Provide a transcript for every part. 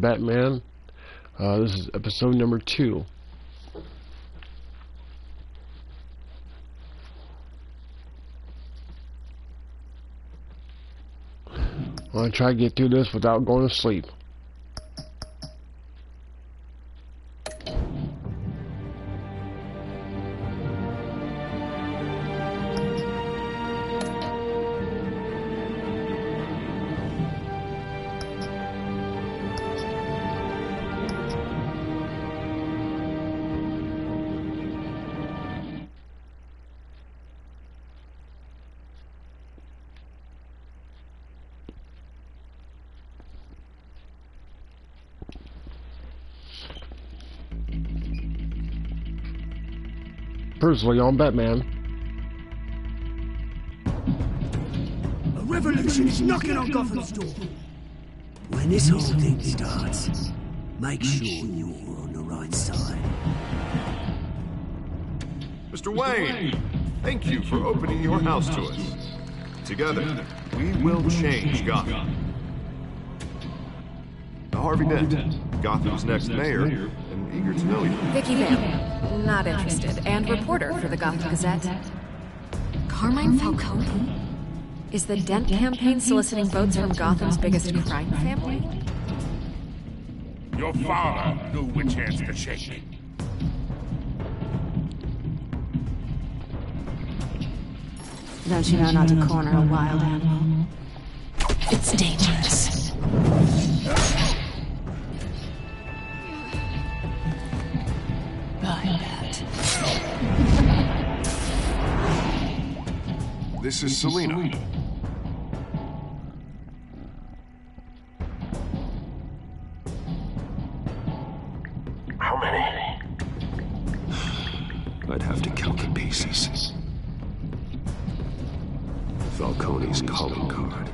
Batman. This is episode number 2. I'm gonna try to get through this without going to sleep. Personally, on Batman. A revolution is knocking on Gotham's door. When this whole thing starts, make sure you're on the right side. Mr. Wayne, thank you for opening your house to us. Together, we will change Gotham. Harvey Dent, Gotham's next mayor, and eager to know you. Vicky Vale, not interested, and reporter for the Gotham Gazette. Carmine Falcone? Is the Dent campaign soliciting votes from Gotham's biggest crime family? Your father knew which hands to shake. Don't you know not to corner a wild animal? It's dangerous. This is Selina. How many? I'd have to count the pieces. Falcone's calling card.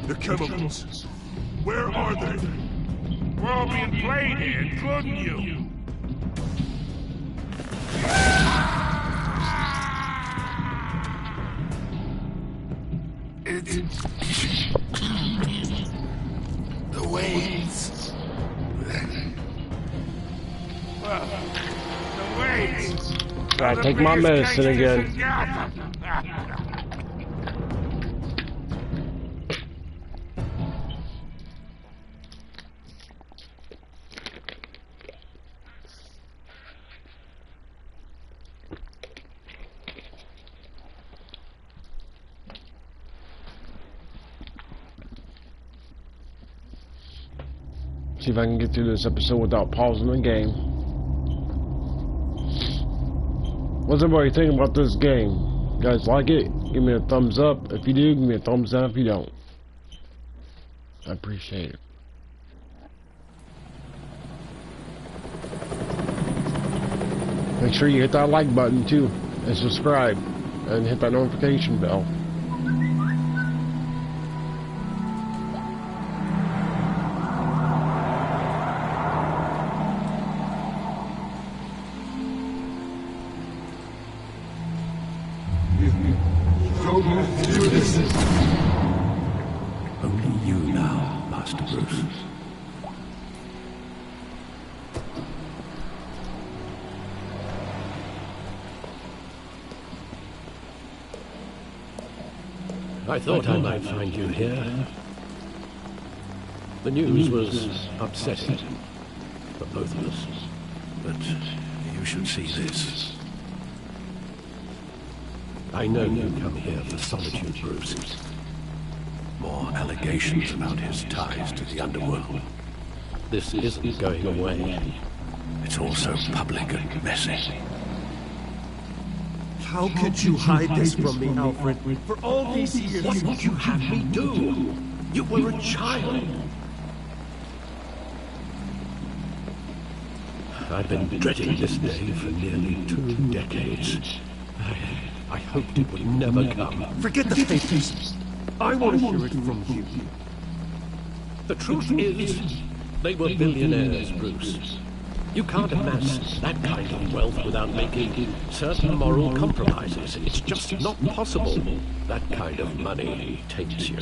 The chemicals. Where are they? We're all being played here, including you. The Waynes. Well, the Waynes. Gotta take my medicine again. See if I can get through this episode without pausing the game. What's everybody thinking about this game? You guys like it? Give me a thumbs up. If you do, give me a thumbs down if you don't. I appreciate it. Make sure you hit that like button too, and subscribe, and hit that notification bell. Only you now, Master Bruce. I thought I might find you here. The news was upsetting for both of us. But you should see this. I know you come here for solitude, Bruce. More allegations about his ties to the underworld. This isn't going away. It's all so public and messy. How could you hide this from me, Alfred? For all these years, What would you have me do? You were a child. I've been dreading this day for nearly 2 decades. I hoped it would never come. forget the papers. I want to hear it from you. The truth is, they were billionaires, Bruce. You can't amass that kind of wealth without making certain moral compromises. It's just not possible. That kind of money takes you.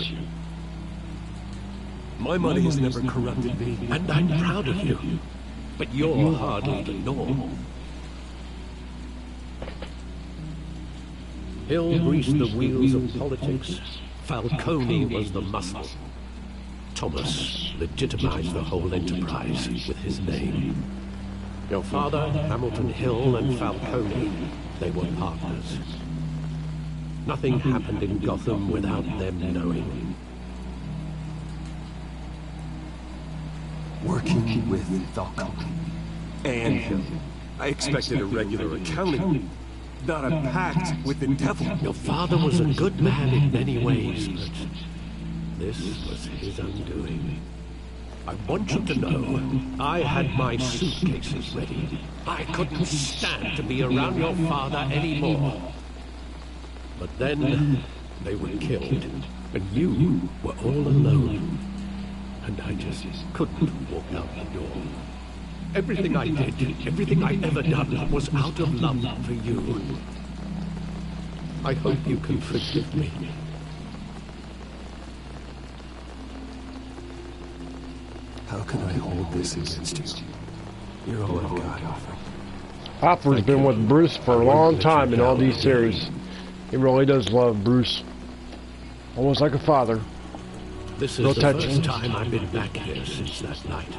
My money has never corrupted me, and I'm proud of you. But you're hardly the norm. Hill greased the wheels of politics. Falcone was the muscle. Thomas legitimized the whole enterprise with his name. Your father, Hamilton Hill, and Falcone, they were partners. Nothing happened in Gotham without them knowing. Working with Falcone and Hill. I expected a regular accounting, not a pact with the devil. Your father was a good man in many ways, but this was his undoing. I want you to know, I had my suitcases ready. I couldn't stand to be around your father anymore. But then, they were killed, and you were all alone. And I just couldn't walk out the door. Everything I did, everything I ever done, was out of love for you. I hope you can forgive me. How can I hold this against you? You're all I've got. Hopper's been with Bruce for a long time in all these series. He really does love Bruce. Almost like a father. This is the first time I've been back here since that night.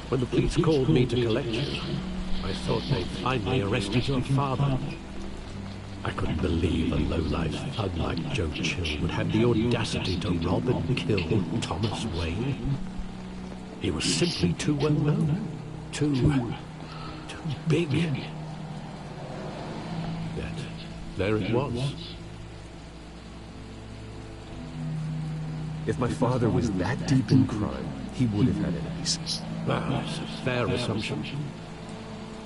When the police called me to collect you, I thought they'd finally arrested your father. I couldn't believe a low-life thug like Joe Chill would have the audacity to rob and kill Thomas Wayne. He was simply too well known. Too big. Yet, there it was. If my father was that deep in crime, he would have had enemies. That's a fair assumption.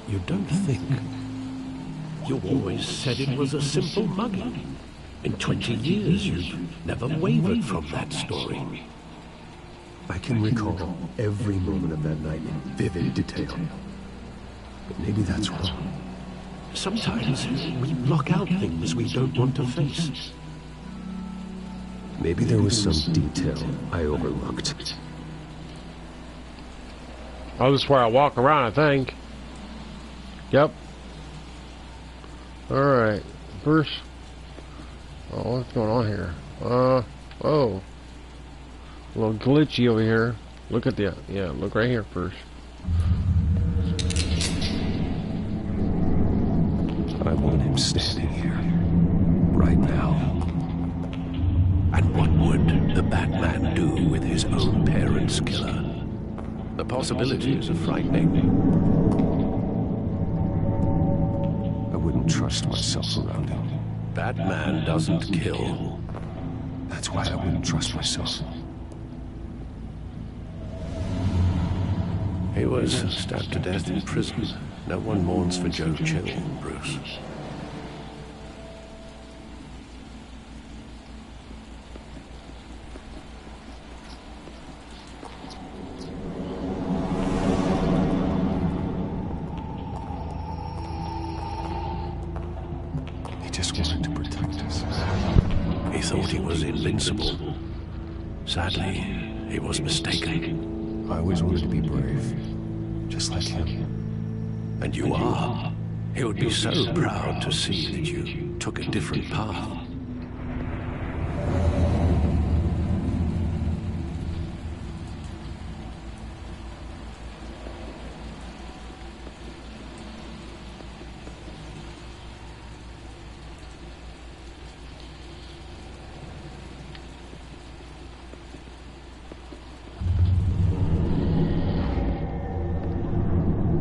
You don't think? You always said it was a simple mugging. In 20 years, you've never wavered from that story. I can recall every moment of that night in vivid detail. But maybe that's wrong. Sometimes we block out things we don't want to face. Maybe there was some detail I overlooked. Oh, this is where I walk around, I think. Yep. Alright. Bruce. Oh, what's going on here? Oh. A little glitchy over here. Look at the... Yeah, look right here first. I want him standing here. Right now. And what would the Batman do with his own parents' killer? The possibilities are frightening. I wouldn't trust myself around him. Batman doesn't kill. That's why I wouldn't trust myself. He was stabbed to death in prison. No one mourns for Joe Chill, Bruce. He just wanted to protect us. He thought he was invincible. Sadly, he was mistaken. I always wanted to be brave. Just like him. And you are. He would be so proud to see that you took a different path.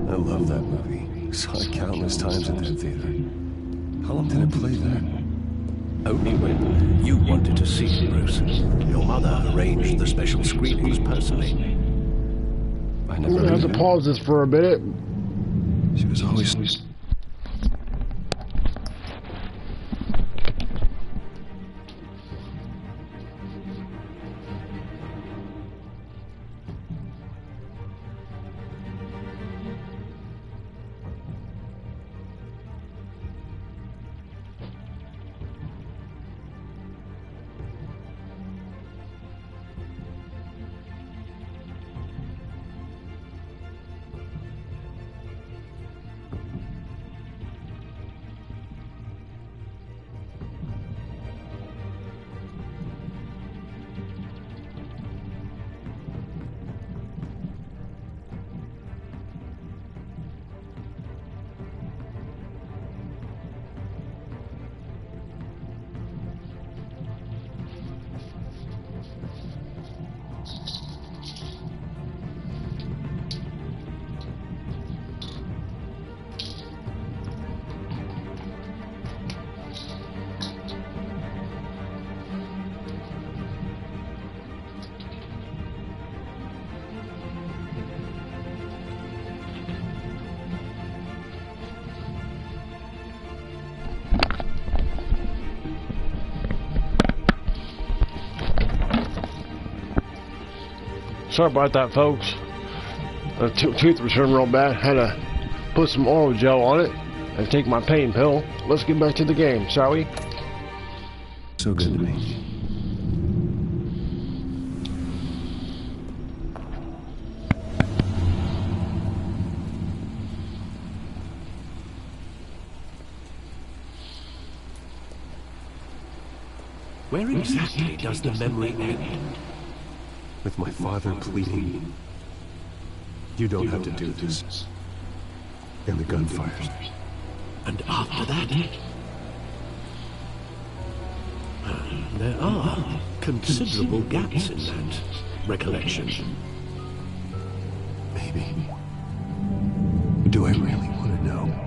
I love that movie. Saw it countless times at that theater. How long did it play there? Only when you wanted to see it, Bruce. Your mother arranged the special screenings personally. I We're never gonna have to knew. pause this for a minute. She was always... Sorry about that, folks. The tooth was hurting real bad. Had to put some oil gel on it and take my pain pill. Let's get back to the game, shall we? So good to me. Where exactly does the memory end? With my father pleading, "You don't have to do this." And the gunfires. And after that? There are considerable gaps in that recollection. Maybe. Do I really want to know?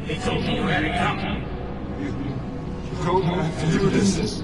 He told me you had it coming. You told me not to do this.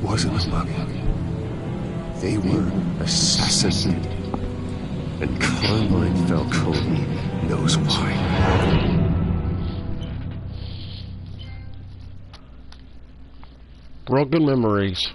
Wasn't a bug. They were assassinated. And Carmine Falcone knows why. Broken memories.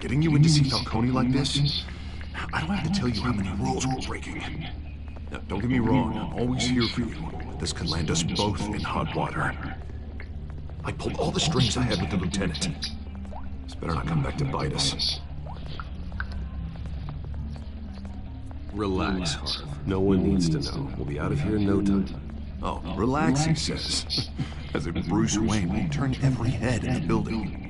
Getting you in to see Falcone like this? I don't have to tell you how many rules we're breaking. Now, don't get me wrong, I'm always here for you, but this could land us both in hot water. I pulled all the strings I had with the lieutenant. This better not come back to bite us. Relax, Harv. No one needs to know. We'll be out of here in no time. Oh, relax, he says. As if Bruce Wayne won't turn every head in the building.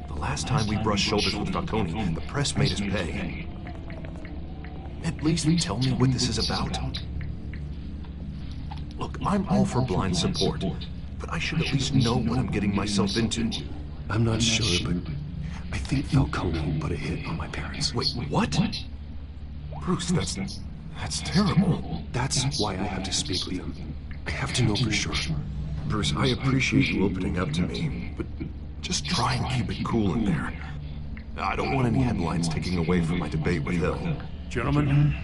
The last time we brushed shoulders with Falcone, the press made us pay. At least tell me what this is about. Look, I'm all for blind support, but I should at least know what I'm getting myself into. I'm not sure, but I think Falcone put a hit on my parents. Wait, what? Bruce, that's terrible. That's why I have to speak with him. I have to know for sure. Bruce, I appreciate you opening up to me, but just try and keep it cool in there. I don't want any headlines taking away from my debate with Hill. Gentlemen,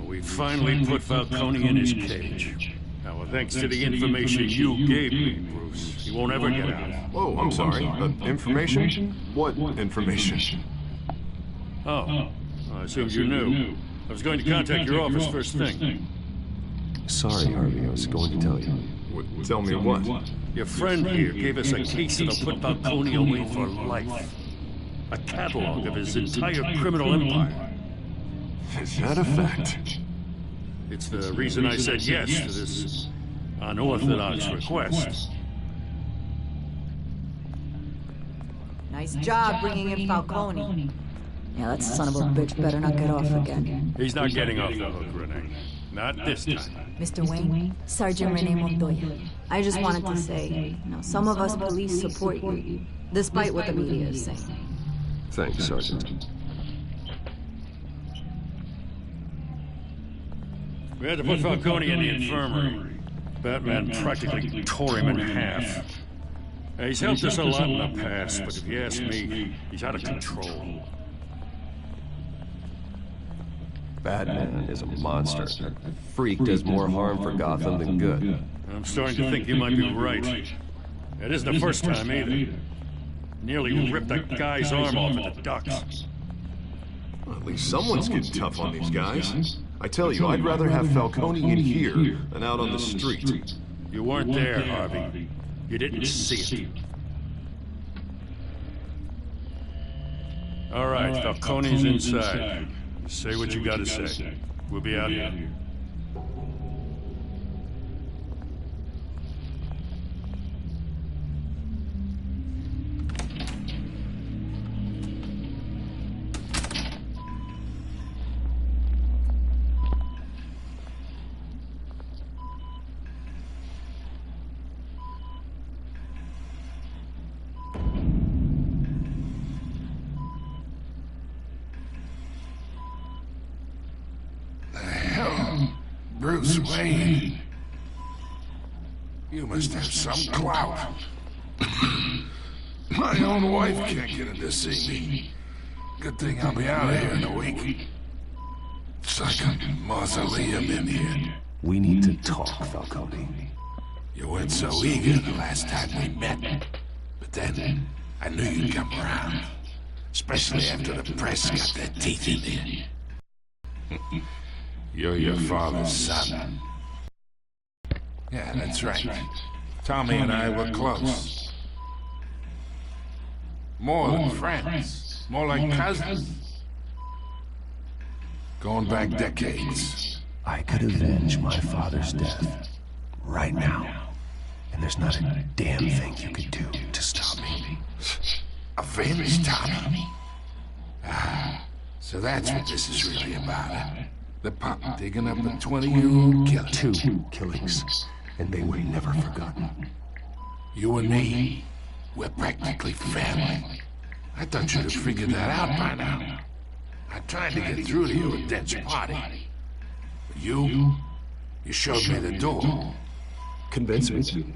we finally put Falcone in his cage. Now, thanks to the information you gave me, Bruce, he won't ever get out. Whoa, I'm sorry. Information? What information? Oh, I assumed you knew. I was going to contact your office first thing. Sorry, Harvey, I was going to tell you. Tell me what? Your friend here gave us a case that'll put Falcone away for life. A catalog of his entire criminal empire. Is that a fact? It's the reason I said yes to this unorthodox request. Nice job bringing in Falcone. Yeah, that son of a bitch better not get off again. He's not getting off the hook, Renee. Not this time. Mr. Wayne, Sergeant Renee Montoya. I just wanted to say, some of us police support you, despite what the media is saying. Thanks, Sergeant. We had to put Falcone in the infirmary. Batman practically tore him in half. He's helped us a lot in the past, but if you ask me, he's out of control. Batman is a monster. That freak does more harm for Gotham than good. I'm starting to think you might be right. It isn't the first time either. Nearly ripped that guy's arm off at the docks. Well, at least someone's getting tough on these guys. I tell you, I'd rather have Falcone in here than out on the street. You weren't there, Harvey. You didn't see it. All right, Falcone's inside. Say what you gotta say. We'll be out here. Bruce Wayne. You must have some clout. My own wife can't get in to see me. Good thing I'll be out of here in a week. It's like a mausoleum in here. We need to talk, Falcone. You weren't so eager the last time we met. But then, I knew you'd come around. Especially after the press got their teeth in there. You're your father's son. Yeah, that's right. Tommy and I were close. More than friends. More like cousins. Going back decades. I could avenge my father's death right now. And there's not a damn thing you could do to stop me. Avenge Tommy? Ah, so that's what this is really about, huh? The pup digging up a 20-year-old killer. 2 killings, and they were never forgotten. You and me, we're practically family. I thought you'd have figured that out by now. I tried to get through to you at Dent's party. But you showed me the door. Convince me.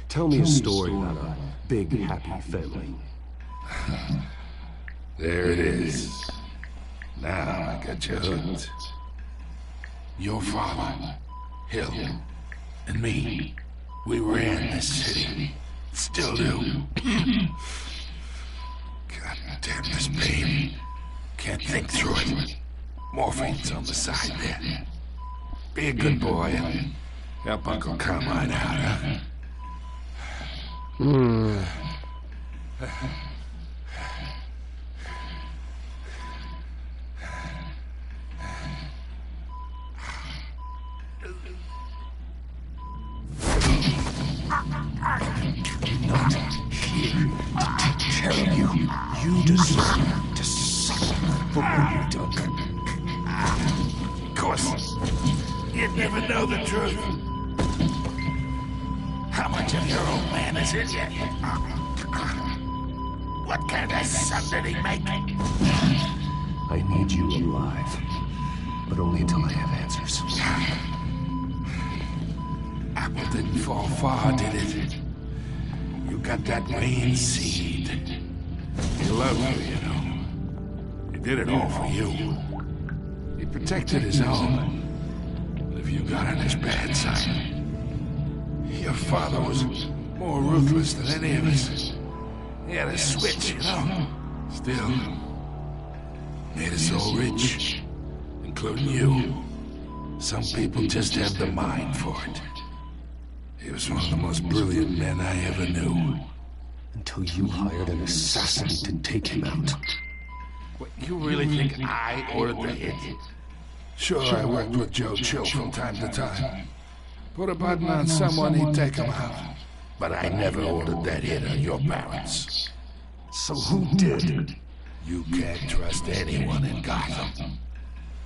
Tell me a story about a big, happy family. There it is. Now I got you hooked. Your father, Hill, and me, we ran this city. Still do. God damn this pain. Can't think through it. Morphine's on the side there. Be a good boy and help Uncle Carmine out, huh? Tell you deserve to suffer for what you've done. Of course, you'd never know the truth. How much of your old man is in you? What kind of son did he make? I need you alive, but only until I have answers. Apple didn't fall far, did it? You got that Wayne seed. He loved you, you know. He did it all for you. He protected his own. But if you got on his bad side, your father was more ruthless than any of us. He had a switch, you know. Still, made us all rich, including you. Some people just have the mind for it. He was one of the most brilliant men I ever knew. Until you hired an assassin to take him out. What, you really think I ordered the hit? Sure, I worked with Joe Chill from time to time. Put a button on someone, he'd take him out. But I never ordered that hit on your parents. So who did? You can't trust anyone in Gotham.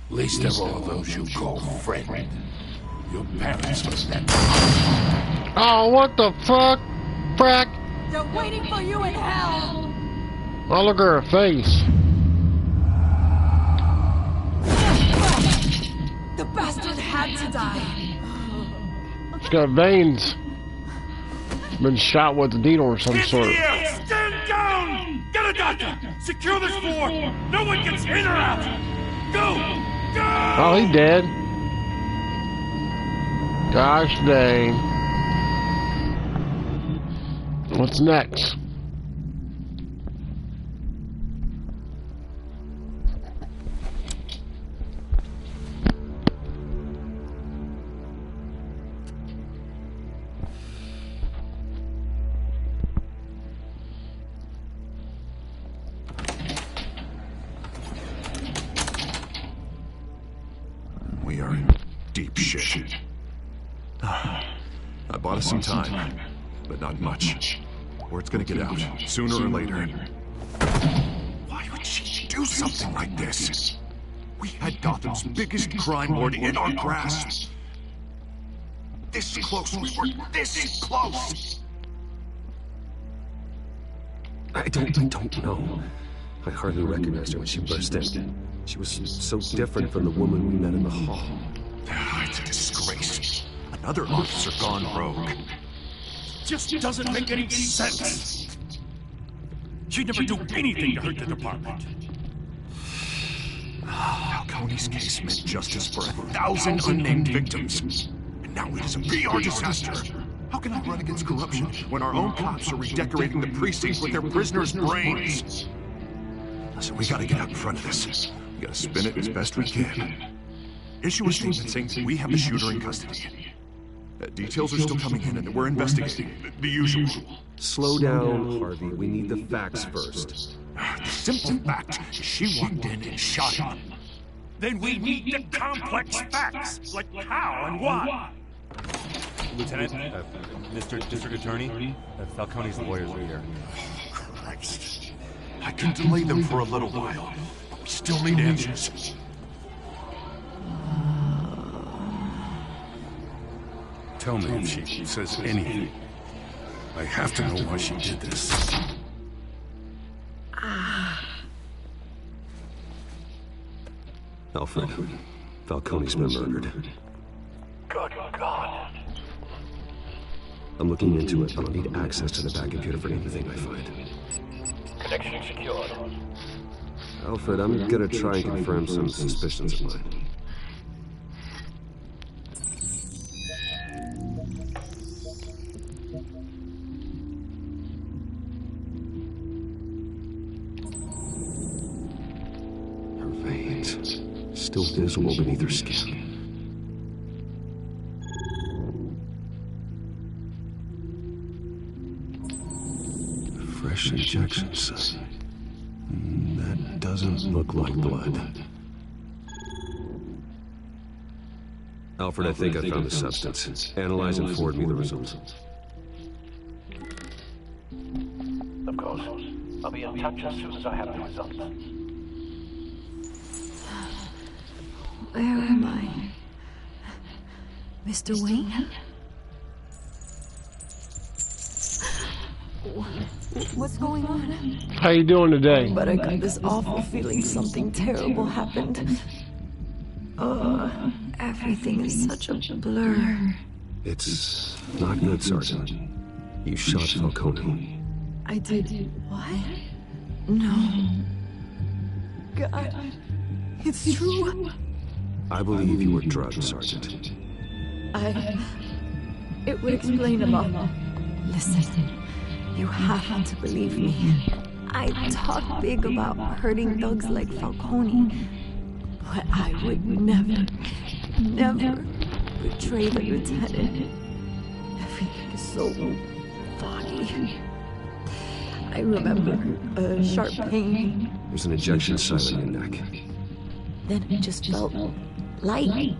Least of all those you call friend. Your parents was that. Oh, what the fuck? Frack! They're waiting for you in hell! Oh, look at her face. The bastard had to die. She's got veins. Been shot with a needle or some sort. Stand down! Get a doctor! Secure this floor! No one gets in or out! Go! Go! Oh, he dead. Gosh dang. What's next? We are in deep shit. I bought us some time, but not much. Word's gonna get out, sooner or later. Why would she do something like this? We had Gotham's biggest crime lord in our grasp. This close, we were this close! I don't know. I hardly recognized her when she burst in. She was so different from the woman we met in the hall. It's a disgrace. Another officer gone rogue. Just doesn't make any sense. She'd never do anything to hurt the department. Falcone's case meant justice for 1,000 unnamed victims. And now it is a PR disaster. How can I run against corruption when our own cops are redecorating the precinct with their prisoners' brains? So we gotta get out in front of this. We gotta spin it as best we can. Issue a statement saying we have the shooter in custody. Details are still coming in and we're investigating. The usual. Slow down, Harvey. We need the facts first. The simple fact is she walked in and shot him. Then we need the complex facts, like how and why. Lieutenant, Mr. District Attorney, Falcone's lawyers are here. Christ. I can delay them for a little while, but we still need answers. Tell me if she says anything. I have to know why she did this. Alfred, Falcone's been murdered. Good God. I'm looking into it, but I'll need access to the back computer for anything I find. Connection secured. Alfred, I'm gonna try and confirm some suspicions of mine. Her veins, still visible beneath her skin. Fresh injection site. That doesn't look like blood. Alfred, I think I found the substance. Analyze and forward me the results. Of course. I'll be in touch as soon as I have the results. Where am I? Mr. Wayne? What's going on? How you doing today? But I got this awful feeling something terrible happened. Everything is such a blur. It's not good, Sergeant. You shot Falcone. I did what? No. God, it's true. I believe you were drugged, Sergeant. It would explain a lot. Listen. You have to believe me. I talk big about hurting thugs like Falcone, but I would never betray the lieutenant. Everything is so foggy. I remember a sharp pain. There's an injection site on your neck. Then it just felt light,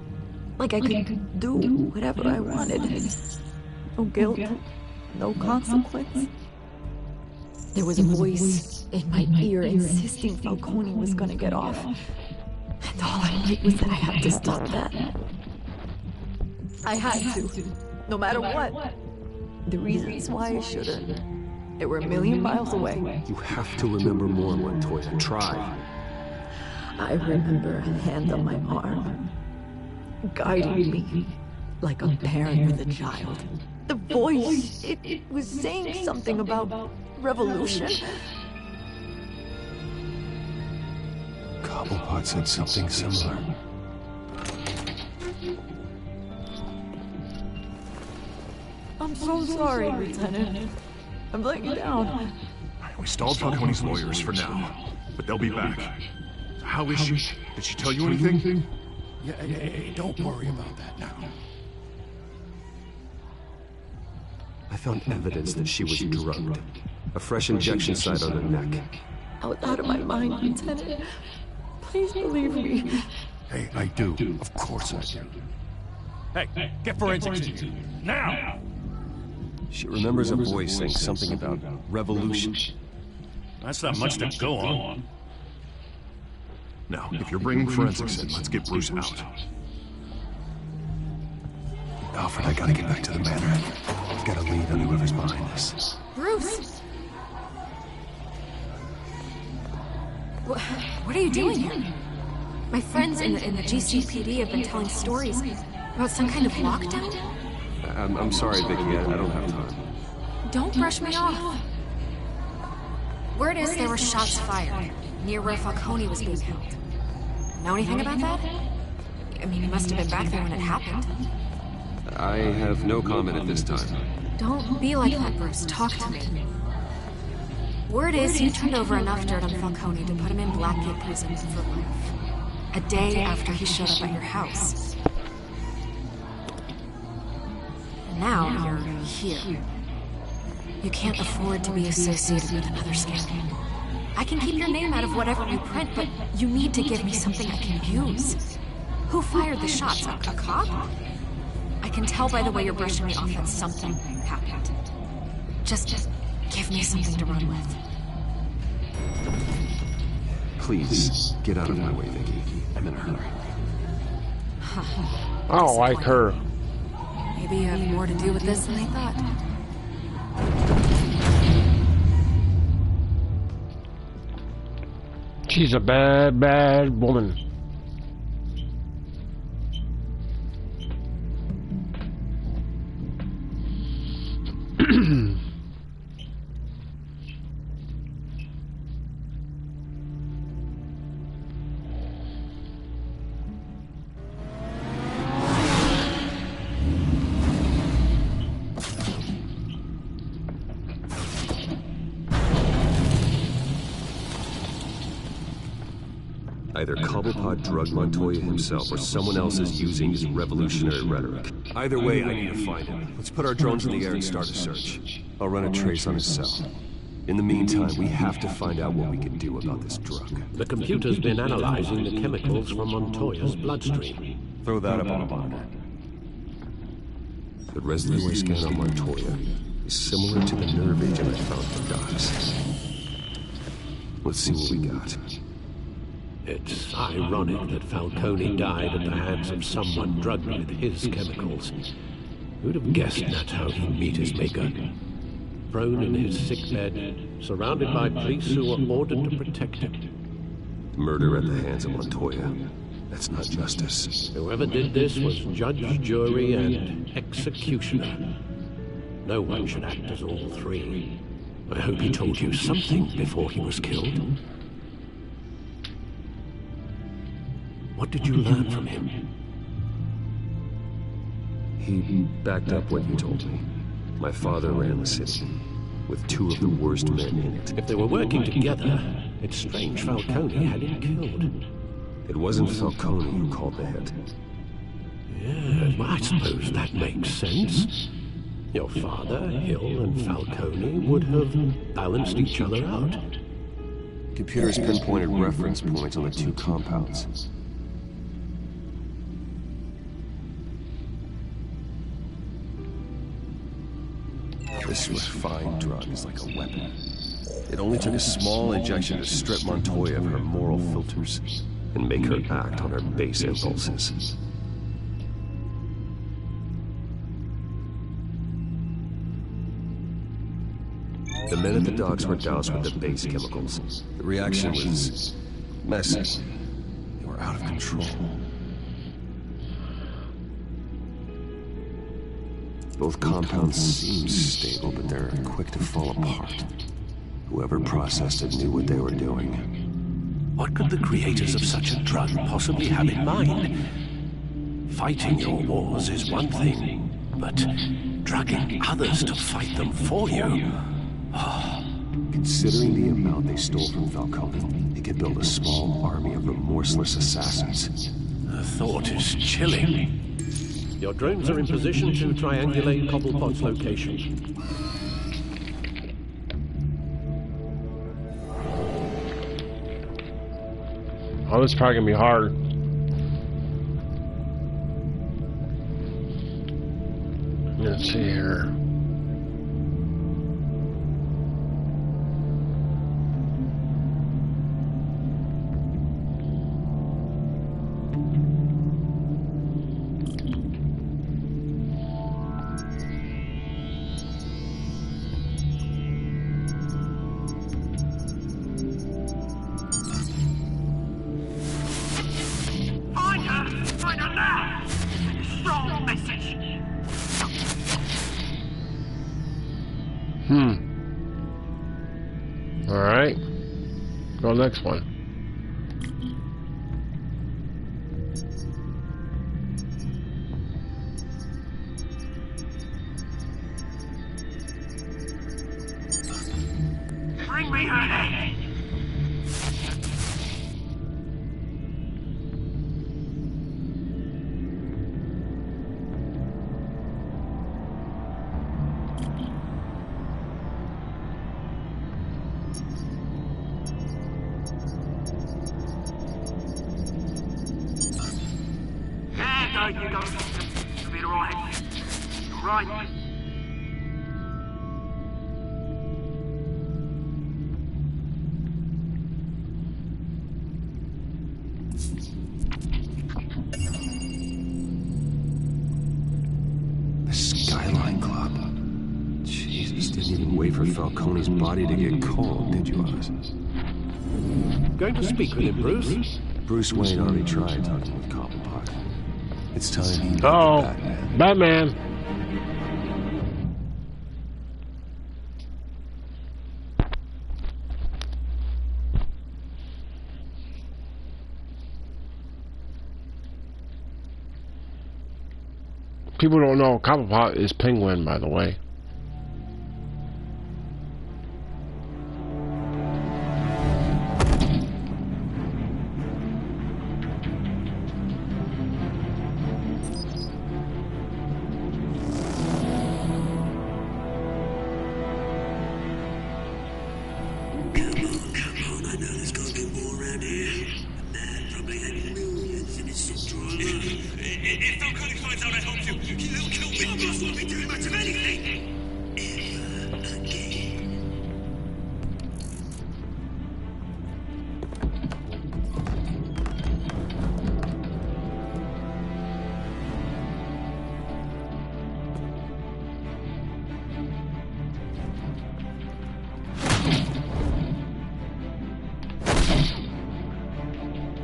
like I could do whatever I wanted. No guilt, no consequence. There was a voice in my ear insisting Falcone was gonna get off. And all I knew was that I had to stop that. I had to, no matter what. The reasons why I shouldn't, they were a million miles away. You have to remember more, Montoya. Try. I remember a hand on my arm, guiding me like a parent with a child. The voice, it was saying something about revolution. Cobblepot said something similar. I'm so sorry, Lieutenant. I'm letting you down. We stalled Falcone's lawyers for now, but they'll be back. How is she? Did she tell you anything? Yeah, don't worry about that now. I found evidence that she was drugged. A fresh injection site on her neck. I was out of my mind, Lieutenant. Please believe me. Hey, I do. Of course I do. Hey, get forensics in here. Now! She remembers a voice saying something about revolution. That's not much to go on. Now, if you're bringing forensics in, let's get Bruce out. Alfred, I gotta get back to the manor. I've got a lead on whoever's behind this. Bruce! What are you doing here? My friends in the GCPD have been telling stories about some kind of lockdown? I'm sorry, Vicky, I don't have time. Don't brush me off. Word is there were shots fired near where Falcone was being held. Know anything about that? I mean, you must have been back there when it happened. I have no comment at this time. Don't be like that, Bruce. Talk to me. Word is you turned over enough dirt on Falcone to put him in Blackgate prison for life. A day after he showed up at your house. And now you're here. You can't afford to be associated with another scandal. I can keep your name out of whatever you print, but you need to give me something I can use. Who fired the shots? A cop? I can tell by the way you're brushing me off that something happened. Just give me something to run with. Please, get out of my way, Vicky. I'm in a hurry. I don't like her. Maybe you have more to do with this than I thought. She's a bad, bad woman. Either Cobblepot drugged Montoya himself or someone else is using his revolutionary rhetoric. Either way, I need to find him. Let's put our drones in the air and start a search. I'll run a trace on his cell. In the meantime, we have to find out what we can do about this drug. The computer's been analyzing the chemicals from Montoya's bloodstream. Throw that up on a monitor. The reservoir scan on Montoya is similar to the nerve agent I found for Docs. Let's see what we got. It's ironic that Falcone died at the hands of someone drugged with his chemicals. Who'd have guessed that's how he'd meet his maker? Prone in his sickbed, surrounded by police who were ordered to protect him. Murder at the hands of Montoya. That's not justice. Whoever did this was judge, jury, and executioner. No one should act as all three. I hope he told you something before he was killed. What did you learn from him? He backed up what you told me. My father ran the city, with two of the worst men in it. If they were working together, it's strange Falcone had him killed. It wasn't Falcone who called the hit. Yeah, well, I suppose that makes sense. Your father, Hill, and Falcone would have balanced each other out. Computers pinpointed reference points on the two compounds. This refined drug is like a weapon. It only took a small injection to strip Montoya of her moral filters and make her act on her base impulses. The men at the docks were doused with the base chemicals. The reaction was messy. They were out of control. Both compounds seem stable, but they're quick to fall apart. Whoever processed it knew what they were doing. What could the creators of such a drug possibly have in mind? Fighting your wars is one thing, but drugging others to fight them for you? Considering the amount they stole from Falcone, they could build a small army of remorseless assassins. The thought is chilling. Your drones are in position to triangulate Cobblepot's location. Oh, this is probably gonna be hard. Let's see here. Alright. Go next one. Bring me her head. You go. You'll be alright. Right. The Skyline Club. Jesus, didn't even wait for Falcone's body to get cold, did you, Oz? Going to speak with him, Bruce? Bruce Wayne already tried talking with Cobblepot. It's time he Batman. People don't know Cobblepot is Penguin, by the way.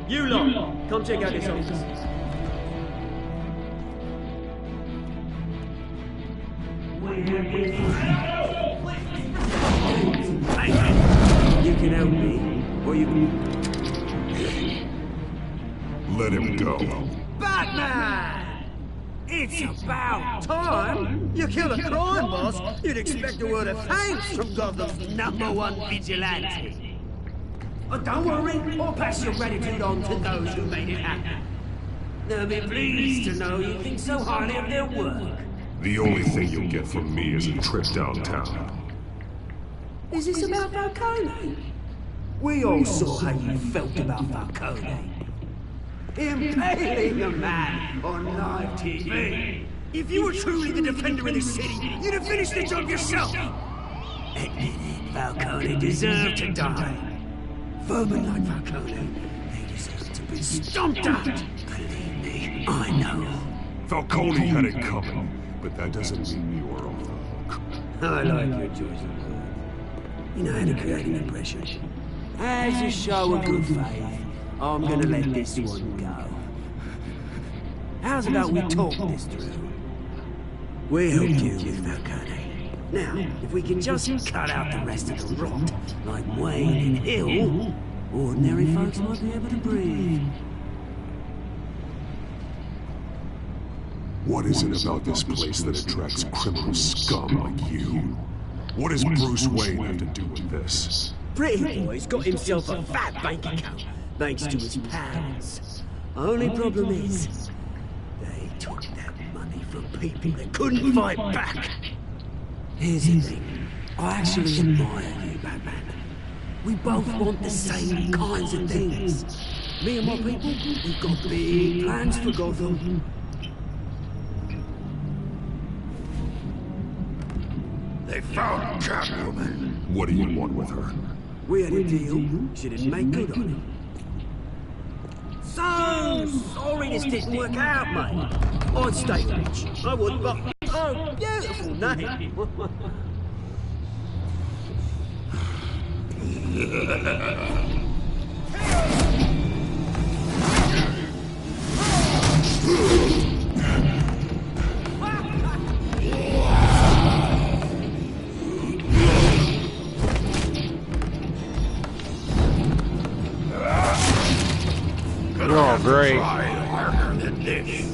You lot, come check out this office. Hey, you can help me, or you can... Let him go. Batman! It's about time! You kill a crime boss, you'd expect a word of thanks from Gotham's #1 vigilante. Oh, don't worry, I'll pass your gratitude on to those who made it happen. They'll be pleased to know you think so highly of their work. The only thing you'll get from me is a trip downtown. Is this about Falcone? We all saw how you felt about Falcone. Impaling a man on live TV. If you were truly the defender of this city, you'd have finished the job yourself. Admit it, Falcone deserved to die. Vermin like Falcone, they deserve to be stomped out. Believe me, I know. Falcone had it coming, but that doesn't mean you're off the hook. I like your choice of word. You know how to create an impression. As a show of good faith, I'm gonna let this one go. How's about we talk this through? We helped you with Falcone. Now, if we can just cut out the rest of the rot, like Wayne and Hill, ordinary folks might be able to breathe. What is it about this place that attracts criminal scum like you? What does Bruce Wayne have to do with this? Pretty Boy's got himself a fat bank account, thanks to his pals. Only problem is, they took that money from people that couldn't fight back. Here's the thing, I actually admire you, Batman. We both want the same kinds of things. Me and my people, we've got big plans for Gotham. They found Catwoman. What do you want with her? We had a deal, she didn't make good on it. So sorry this didn't work out, mate. I'd stay rich. I would, but oh, beautiful name. Oh, great. Harder than this.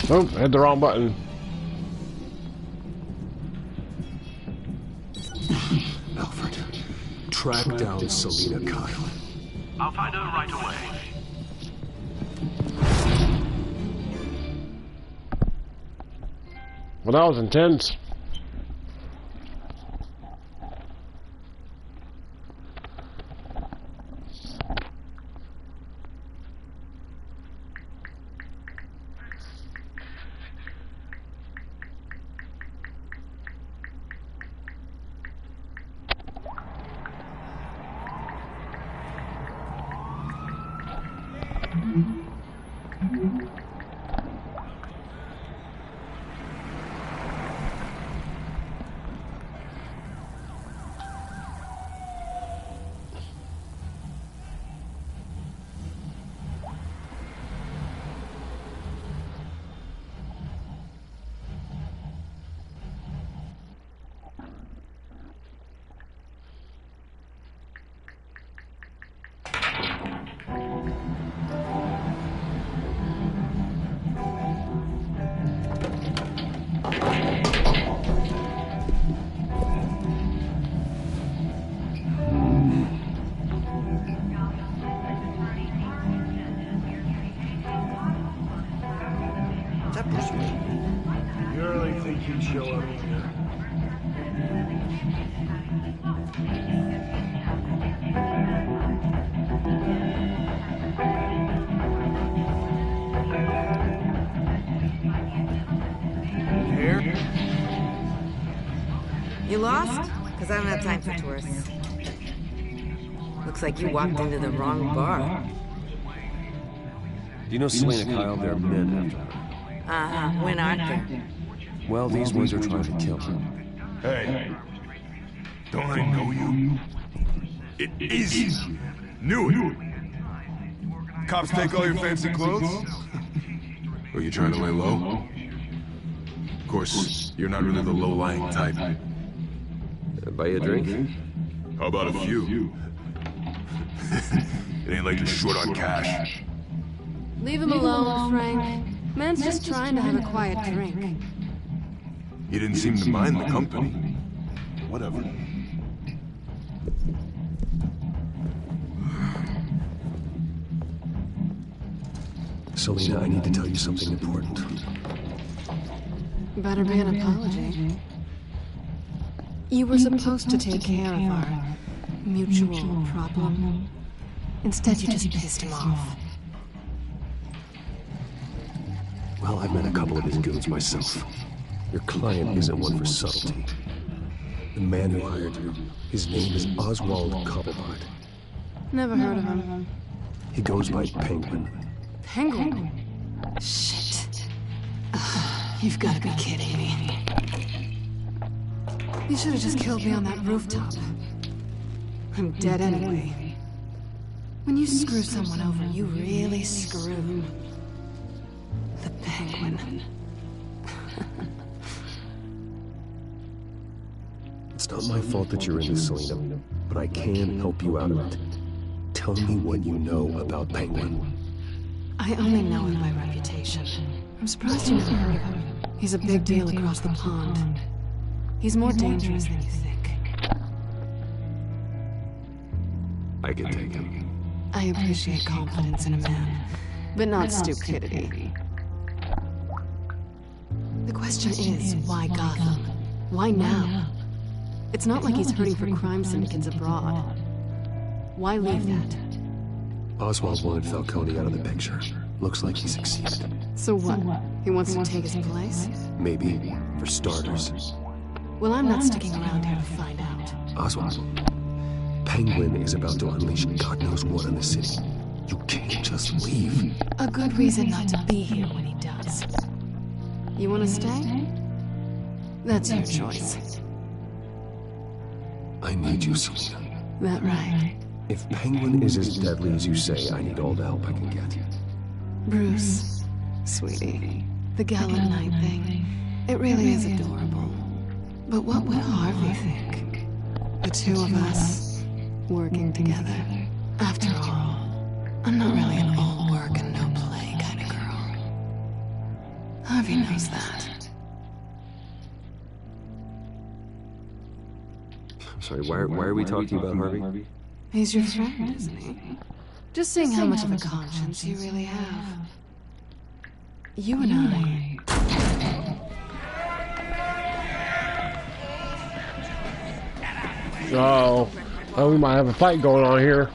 Nope, hit the wrong button. Alfred, track down Selina Kyle. I'll find her right away. Well, that was intense. You really think he'd show up here? Here? You lost? Because I don't have time for tourists. Looks like you walked into the wrong bar. Do you know Selina Kyle? There are men after her. Uh-huh. When aren't there? Well, these ones are trying to kill her. Hey, don't I know you? It is you. Knew it. Cops take all your fancy clothes? Are you trying to lay low? Of course, you're not really the low-lying type. Buy you a drink? How about a few? It ain't like you're short on cash. Leave him alone, Frank. Man's just trying to have a quiet drink. You didn't seem to mind the company. Whatever. Selina, I need to tell you something important. Better be an apology. You were supposed to take care of our mutual problem. Instead, you just pissed him off. Well, I've met a couple of his goons myself. Your client isn't one for subtlety. The man who hired you, his name is Oswald Cobblepot. Never heard of him. He goes by Penguin. Penguin? Shit. Ugh, you've got to be kidding me. You should have just killed me on that rooftop. I'm dead anyway. When you screw someone over, you really screw. The Penguin. It's not my fault that you're in this, Selina, but I can help you out of it. Tell me what you know about Penguin. I only know him by reputation. I'm surprised you never heard of him. He's a big deal across the pond. He's more dangerous than you think. I can take him. I appreciate confidence in a man, but not stupidity. The question is, why Gotham? Why now? It's not like he's hurting for crime syndicates abroad. Why leave that? Oswald wanted Falcone out of the picture. Looks like he succeeded. So what? He wants to take his place? Maybe, for starters. Well, I'm not sticking around here to find out. Oswald, Penguin is about to unleash God knows what in the city. You can't just leave. A good reason not to be here when he does. You want to stay? That's your choice. I need you, Selina. That right? If Penguin is as deadly as you say, I need all the help I can get. Bruce, sweetie, the gallant night thing, it really is adorable. But what would Harvey think? The two of us, working together. After all, I'm not really an all work and no play kind of girl. Harvey knows that. I'm sorry, why are we talking about Harvey? He's your friend, isn't he? Just seeing how much of a conscience you really have. You and I... Oh, we might have a fight going on here.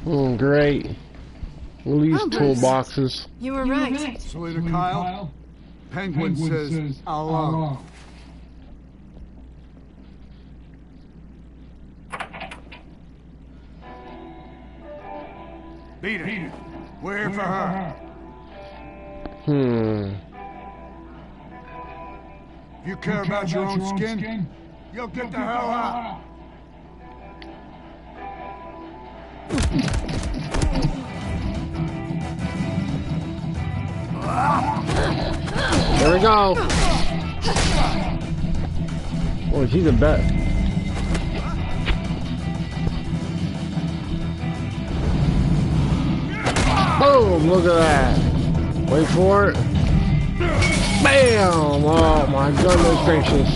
Oh, great. We'll use toolboxes. You were right. Selina Kyle, Penguin says Allah. Beat it. We're here for her. If you care about your own skin, you'll get the hell out. There we go. Oh, she's a bet. Boom! Look at that. Wait for it. Bam! Oh my goodness gracious.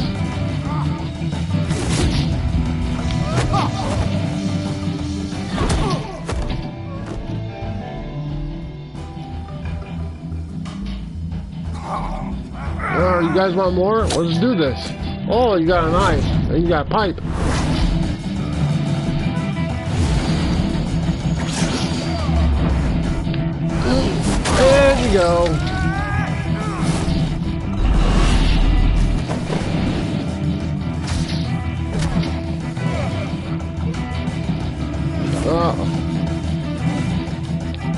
Oh, you guys want more? Let's do this. Oh, you got a knife. And you got a pipe. There you go.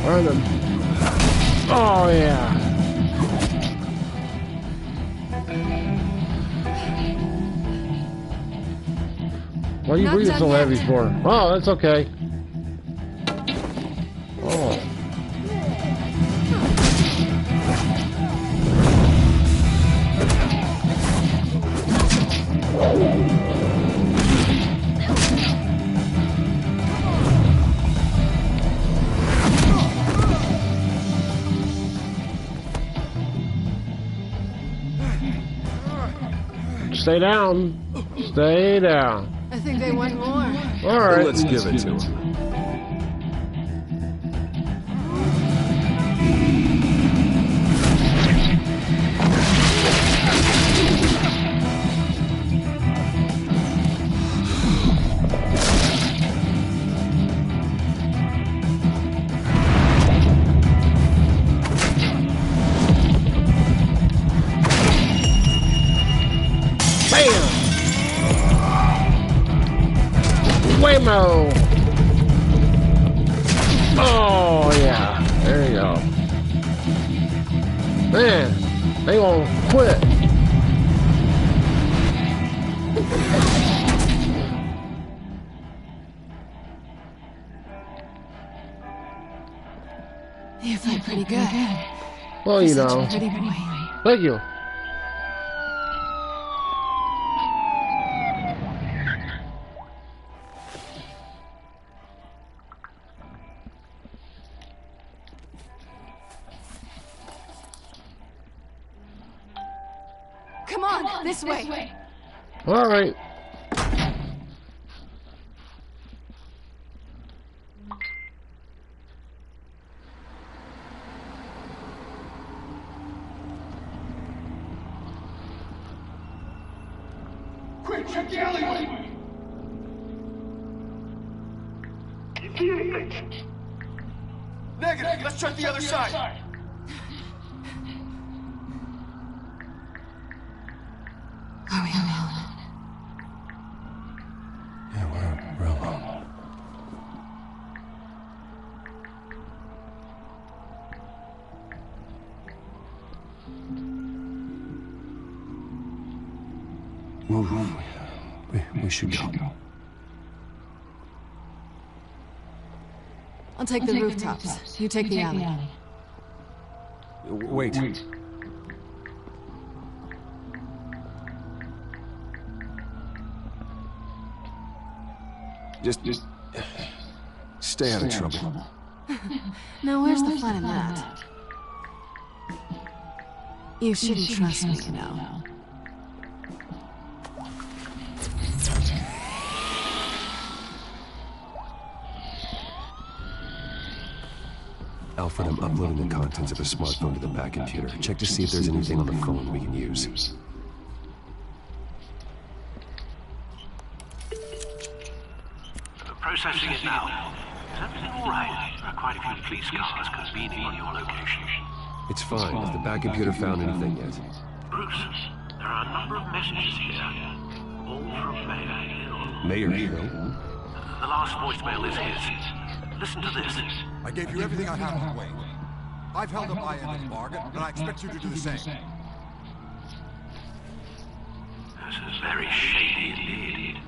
Random. Oh yeah. Why are you breathing so heavy for? Oh, that's okay. Oh. Stay down. Stay down. I think they want more. All right. Let's give it to him. ammo! Oh, yeah. There you go. Man, they won't quit. You fight pretty good. Well, you You're such know. a pretty boy. Thank you. Come on, this way. All right. Quick, check the alleyway! You see anything? Negative, let's check the other side. Are we alone? Yeah, we're alone. We should go. I'll take the rooftops. You take the alley. Wait. Just stay out of trouble. Now, where's the fun in that? You shouldn't trust me, you know. Alfred, I'm uploading the contents of a smartphone to the back computer. Check to see if there's anything on the phone we can use. Processing it now. Is everything all right? There are quite a few police cars convening on your location. It's fine. Has the back computer found anything yet? Bruce, there are a number of messages here. All from Mayor Hill. Mayor Hill? The last voicemail is his. Listen to this. I gave you everything I had on Wayne. I've held up my end of the bargain, and I expect you to do the same. This is very shady indeed.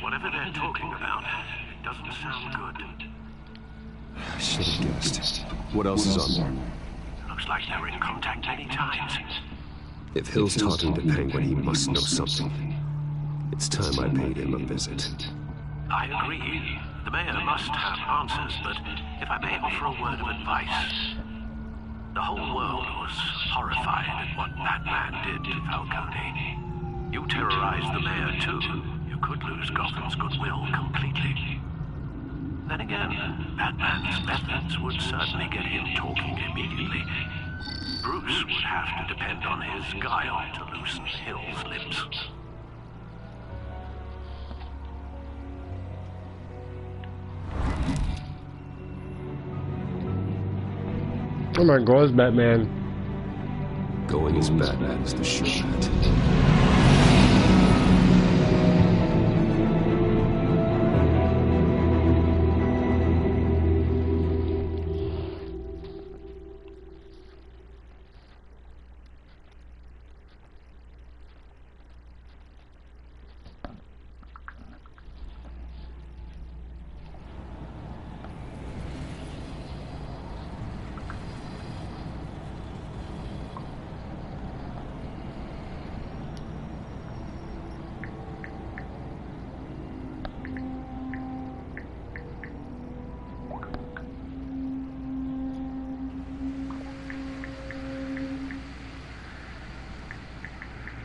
Whatever they're talking about, it doesn't sound good. Should have guessed. What else is on there? Looks like they were in contact many times. If Hill's talking to Penguin, he must know something. It's time I paid him a visit. I agree. The mayor must have answers, but if I may offer a word of advice. The whole world was horrified at what Batman did to Falcone. You terrorized the mayor too. You could lose Gotham's goodwill completely. Then again, Batman's methods would certainly get him talking immediately. Bruce would have to depend on his guile to loosen Hill's lips. Oh my God, it's Batman. Going as Batman is the sure bet.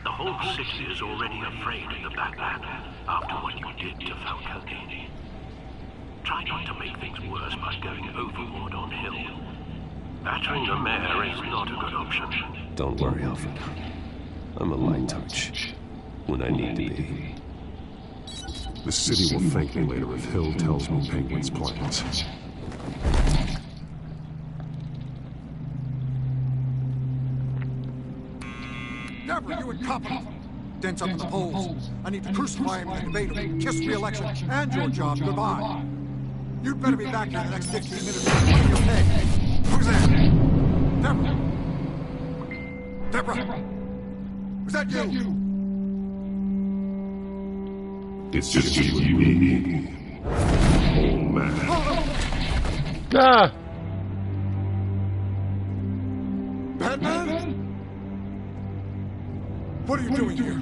The whole city is already afraid of the Batman after what you did to Falcone. Try not to make things worse by going overboard on Hill. Battering the mayor is not a good option. Don't worry, Alfred. I'm a light touch. When I need to be. The city will thank me later if Hill tells me Penguin's plans. Deborah, you incompetent! dents up in the polls. I need to crucify him in the debate or kiss re-election and your job goodbye. You'd better be back here in the next 15 minutes to pay your pay. Who's there? Deborah? Deborah? Is that you? It's just you and me. Oh, man. Ah! Batman? What are you doing here?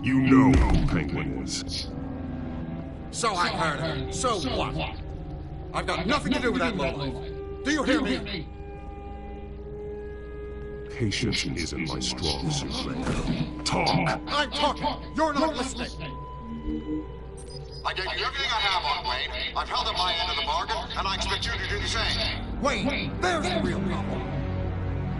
You know who Penguin is. So I heard. So what? I've got nothing to do with that lowlife. Do you hear me? Patience isn't my strong suit, man. Talk. I'm talking. You're not listening. I gave you everything I have on Wayne. I've held up my end of the bargain, and I expect you to do the same. Wayne, there's the real problem.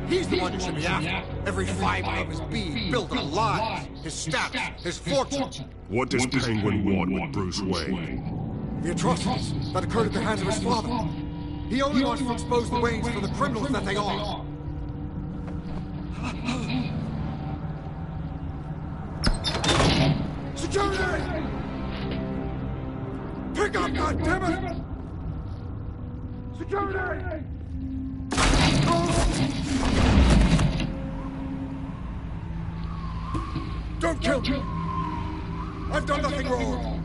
He's the one you should be after. Every fiber of his being built on lies, his status, his fortune. What does Penguin want with Bruce Wayne? The atrocities that occurred at the hands of his father. He only wants to expose the Waynes for the criminals that they are. Security! Pick up, goddammit! Security! Don't kill me! I've done nothing wrong!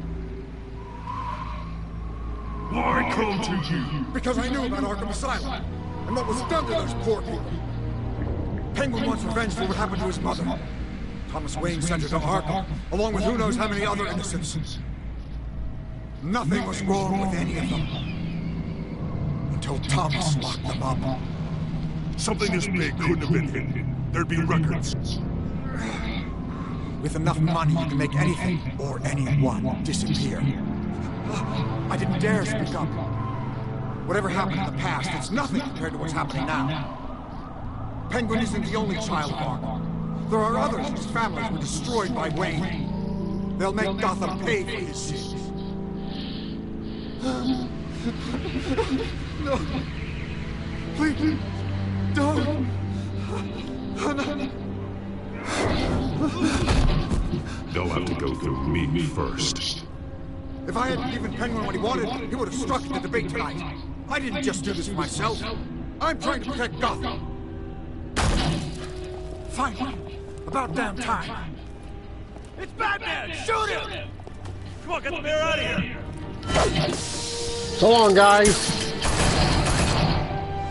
Why come to you? Because I knew about Arkham Asylum, and what was done to those poor people. Penguin wants revenge for what happened to his mother. Thomas Wayne sent her to Arkham, along with who knows how many other innocents. Nothing was wrong with any of them. Until Thomas locked them up. Something this big couldn't have been hidden. There'd be records. With enough money, you can make anything, or anyone, disappear. I didn't dare speak up. Whatever happened in the past, it's nothing compared to what's happening now. Penguin isn't the only child of Arkham. There are others whose families were destroyed by Wayne. They'll make Gotham pay for his sins. No. Please, don't. They'll have to go through me first. If I hadn't given Penguin what he wanted, he would have struck in the debate tonight. I didn't just do this for myself. I'm trying to protect Gotham. Finally. About damn time. It's Batman! Shoot him! Come on, get the mayor out of here! So long, guys.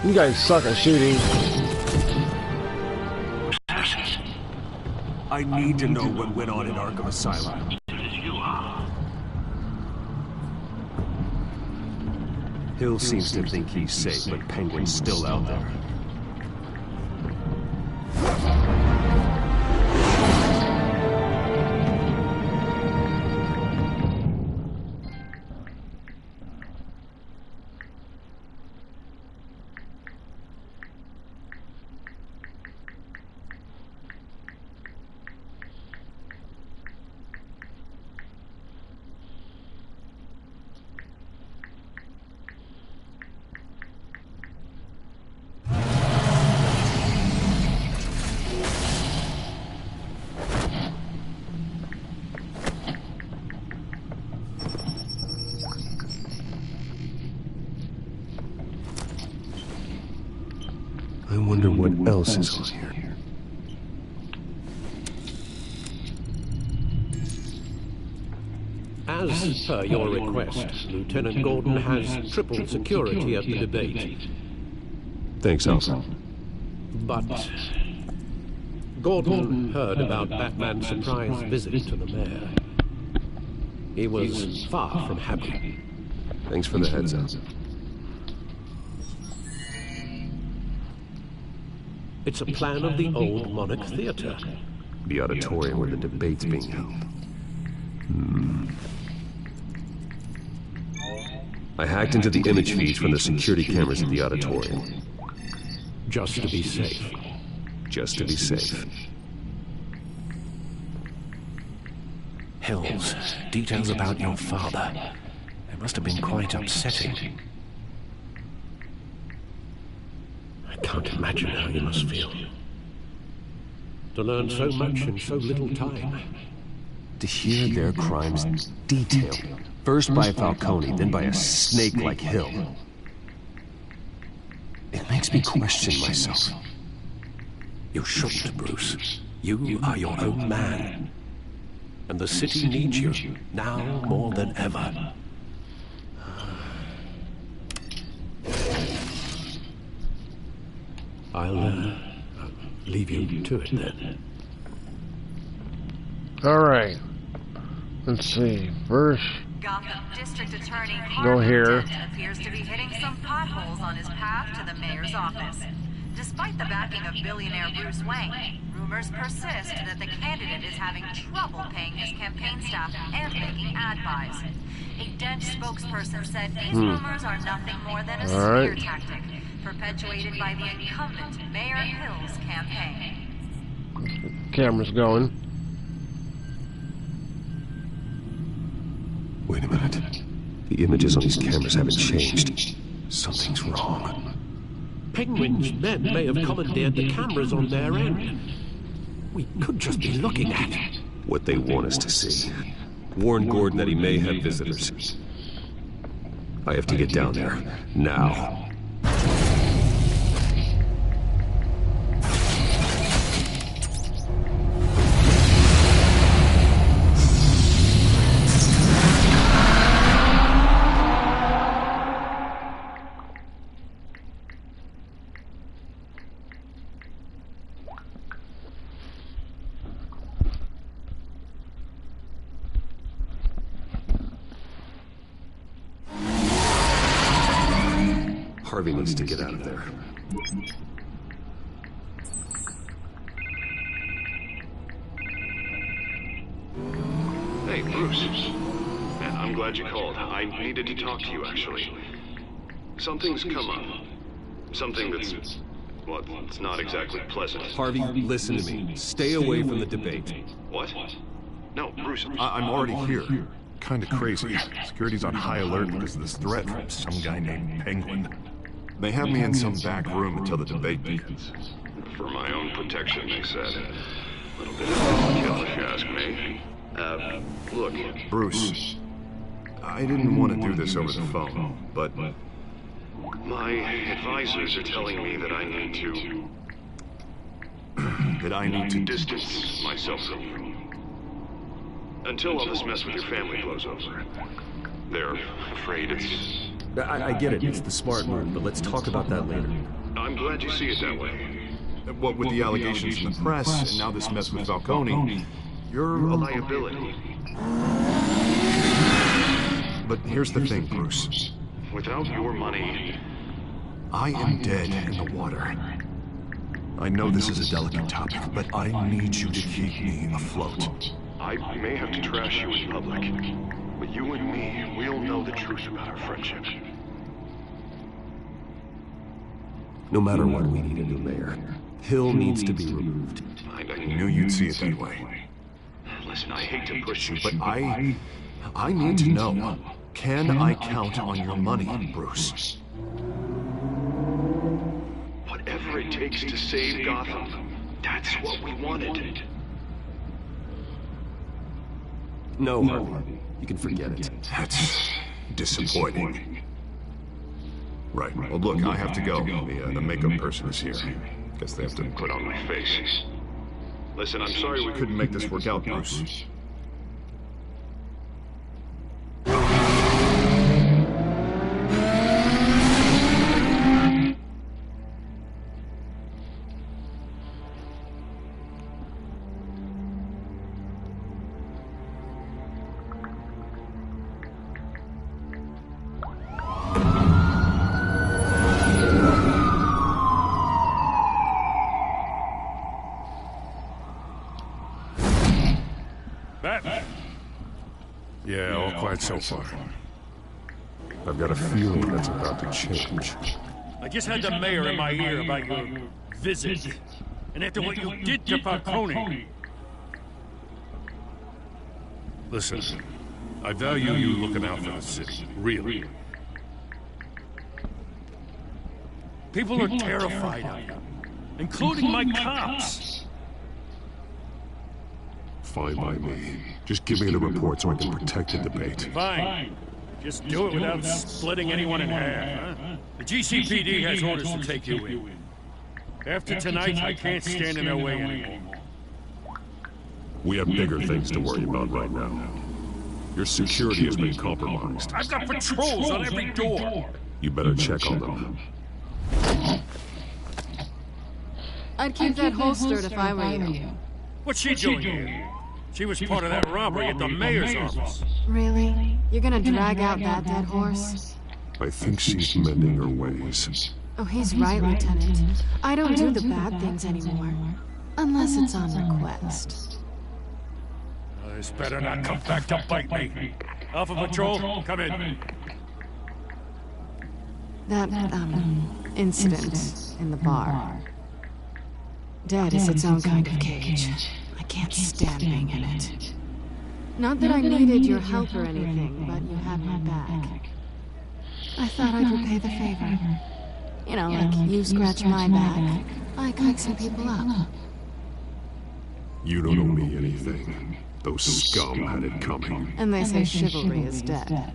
You guys suck at shooting. I need to know what went on in Arkham Asylum. Hill seems to think he's safe, but Penguin's still out there. I wonder what else is on here. As per your request, Lieutenant Gordon has triple security at the debate. Thanks, Alpha. But Gordon heard about Batman's surprise visit to the mayor. He was far from happy. Thanks for the heads up. It's a plan of the old Monarch Theater. The auditorium where the debate's being held. I hacked into the image feeds from the security cameras at the auditorium. Just to be safe. Just to be safe. Hills, details about your father. It must have been quite upsetting. I can't imagine how you must feel. To learn so much in so little time. To hear their crimes detailed, first by Falcone, then by a snake like Hill. It makes me question myself. You shouldn't, Bruce. You are your own man. And the city needs you, now more than ever. I'll leave you to it then. Alright. Let's see. First, Gotham District Attorney go here. appears to be hitting some potholes on his path to the mayor's office. Despite the backing of billionaire Bruce Wayne, rumors persist that the candidate is having trouble paying his campaign staff and making ad buys. A Dent spokesperson said these rumors are nothing more than a smear tactic, perpetuated by the incumbent Mayor Hill's campaign. Camera's going. Wait a minute. The images on these cameras haven't changed. Something's wrong. Penguin's men may have commandeered the cameras on their end. We could just be looking at what they want us to see. Warn Gordon that he may have visitors. I have to get down there. Now. Harvey needs to get out of there. Hey, Bruce. Man, I'm glad you called. I needed to talk to you, actually. Something's come up. Something that's... well, it's not exactly pleasant. Harvey, listen to me. Stay away from the debate. What? No, Bruce, I'm already here. Kinda crazy. Security's on high alert because of this threat from some guy named Penguin. They have me in some back room until the debate begins. For my own protection, they said. A little bit of overkill, if you ask me. Look, Bruce, I didn't want to do this over the phone, but my advisors are telling me that I need to distance myself from you. Until all this mess with your family blows over. They're afraid it's... I get it, it's the smart move, but let's talk about that later. I'm glad you see it that way. What with the allegations in the press, and now this mess with Falcone, you're a liability. But here's the thing, Bruce. Without your money, I am dead in the water. I know this is a delicate topic, but I need you to keep me afloat. I may have to trash you in public, but you and me, we'll know the truth about our friendship. No matter what, we need a new mayor. Hill needs to be removed. I knew you'd see it that way. Listen, I hate to push you, but I need to know. Can I count on your money, Bruce? Whatever it takes to save Gotham, that's what we wanted. No, Harvey. You can forget it. That's disappointing. Right. Well, look, I have to go. The makeup person is here. Guess they have to put on my face. Listen, I'm sorry we couldn't make this work out, Bruce. Yeah, all quiet so far. I've got a feeling that's about to change. I just had the mayor in my ear about your visit. And after what you did to Falcone. Listen, I value you looking out for the city. Really. People are terrified of you, including my cops. Fine by me. Just give me the report so I can protect the debate. Fine. Just do it without splitting anyone in half, huh? The GCPD has orders to take you in. After tonight, I can't stand in their way anymore. We have bigger things to worry about right now. Your security has been compromised. I've got patrols on every door. You better check on them. I'd keep that holstered if I were you. What's she doing here? She was part of that robbery at the mayor's office. Really? You're gonna drag out that dead horse? I think she's mending her ways. Oh, he's right, Lieutenant. I don't do the bad things anymore. Unless it's on request. This better not come back to bite me. Alpha Patrol, come in. That, incident in the bar. Dead is its own kind of cage. I can't stand being in it. Not that I needed your help or anything, but you had my back. I thought I'd repay the favor. You know, like you scratch my back, I kike some people up. You don't owe me anything. Those scum had it coming. And they say chivalry is dead.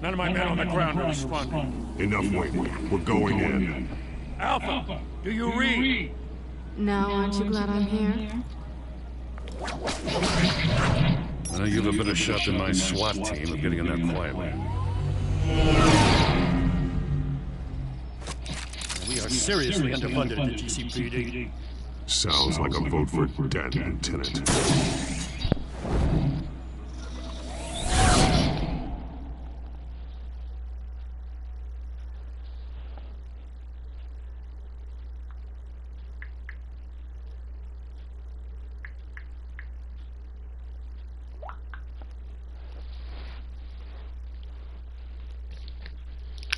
None of my men on the ground are responding. Enough waiting. We're going in. Alpha, do you read? Now, aren't you glad I'm here? I know you have a better shot than my SWAT team of getting in there quietly. We are seriously underfunded at the GCPD. Sounds like a vote for dead, Lieutenant.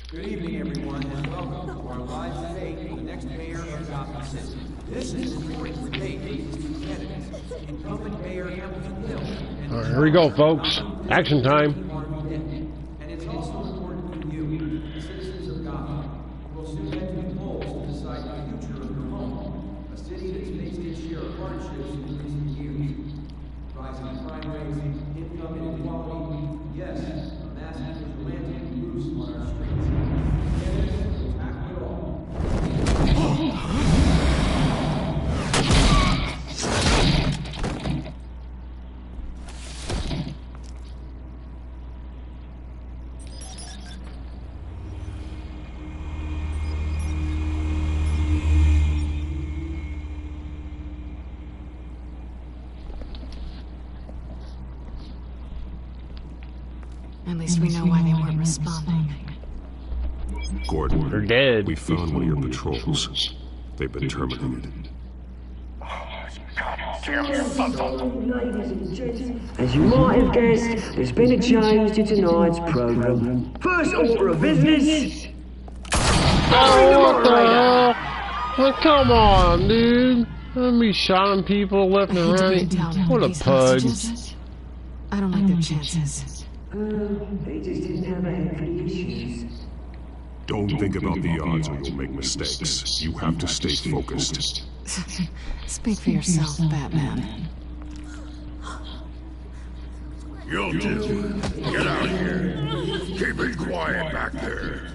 Good evening, everyone, and welcome to our live debate for the next mayor of Gotham City. This is an important debate between two candidates, incumbent Mayor Hamilton Hill. All right, here we go, folks. Action time. And it's also important for you, the citizens of Gotham, who will soon head to the polls to decide the future of your home, a city that's faced its share of hardships in recent years. Rising crime rates, income inequality, yes, a massive vigilante loose on our streets. At least we know why they weren't responding. Gordon, they're dead. We found one of your patrols. They've been terminated. As you might have guessed, there's been a change to tonight's program. First order of business. Oh, what the hell? Well, come on, dude. Let me shotting people left and right. What a pud. I don't like their chances. They just didn't have a head for the issues. Don't think about the odds or you'll make mistakes. You have to stay focused. Speak for yourself, Batman. You'll do. Get out here. Keep it quiet back there.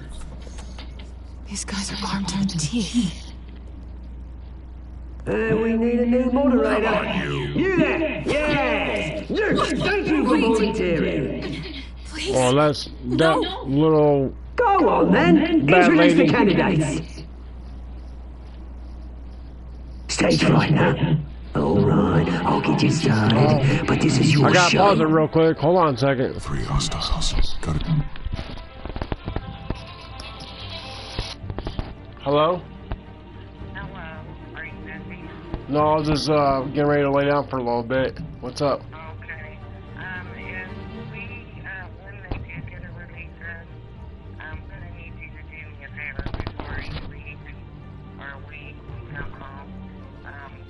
These guys are armed to the teeth. We need a new moderator. Come on, You there? Yes! Thank you for volunteering. Please. Oh, that's that little... Go on, then. Bad Introduce lady. the candidates. Stage fright now. All right, I'll get you started. But this is your I gotta show. pause it real quick. Hold on a second. 3 hostiles. Got it. Hello? No, I was just getting ready to lay down for a little bit. What's up? Okay. If we win this, you get a release us, I'm gonna need you to do me a favor before you leave, or we come home.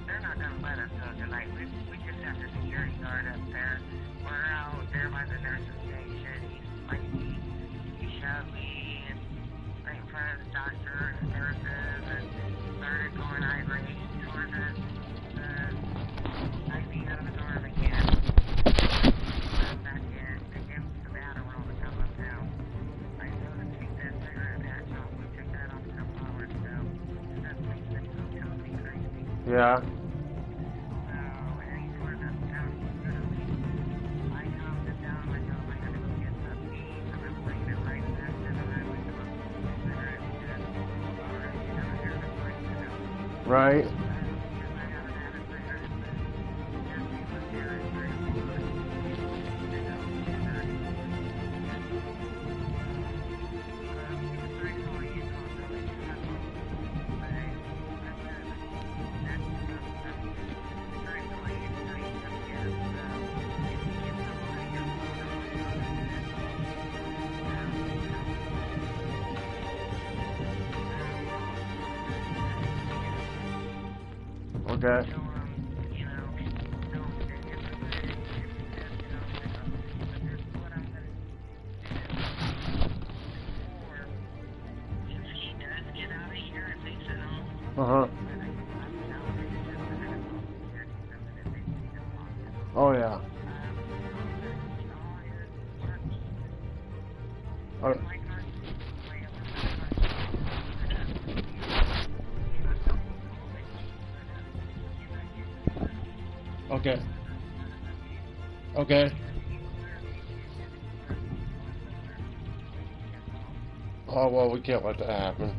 They're not gonna let us go tonight. We just have the security guard up there. We're out there by the nurse's station. He shoved me right in front of the doctor, and they're Yeah. Right. Okay. Uh-huh. Oh, yeah. Okay. Okay. Oh, well, we can't let that happen.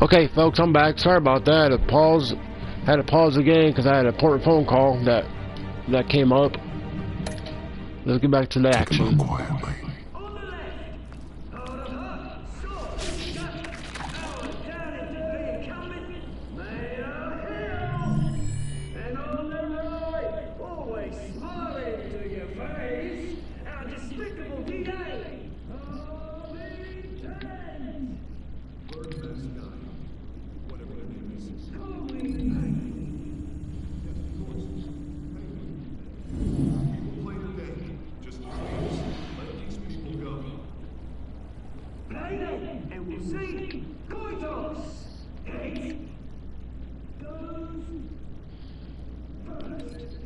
Okay, folks, I'm back. Sorry about that. Had to pause again because I had an important phone call that came up. Let's get back to the action. Quietly. And we'll see Koitos. It goes first.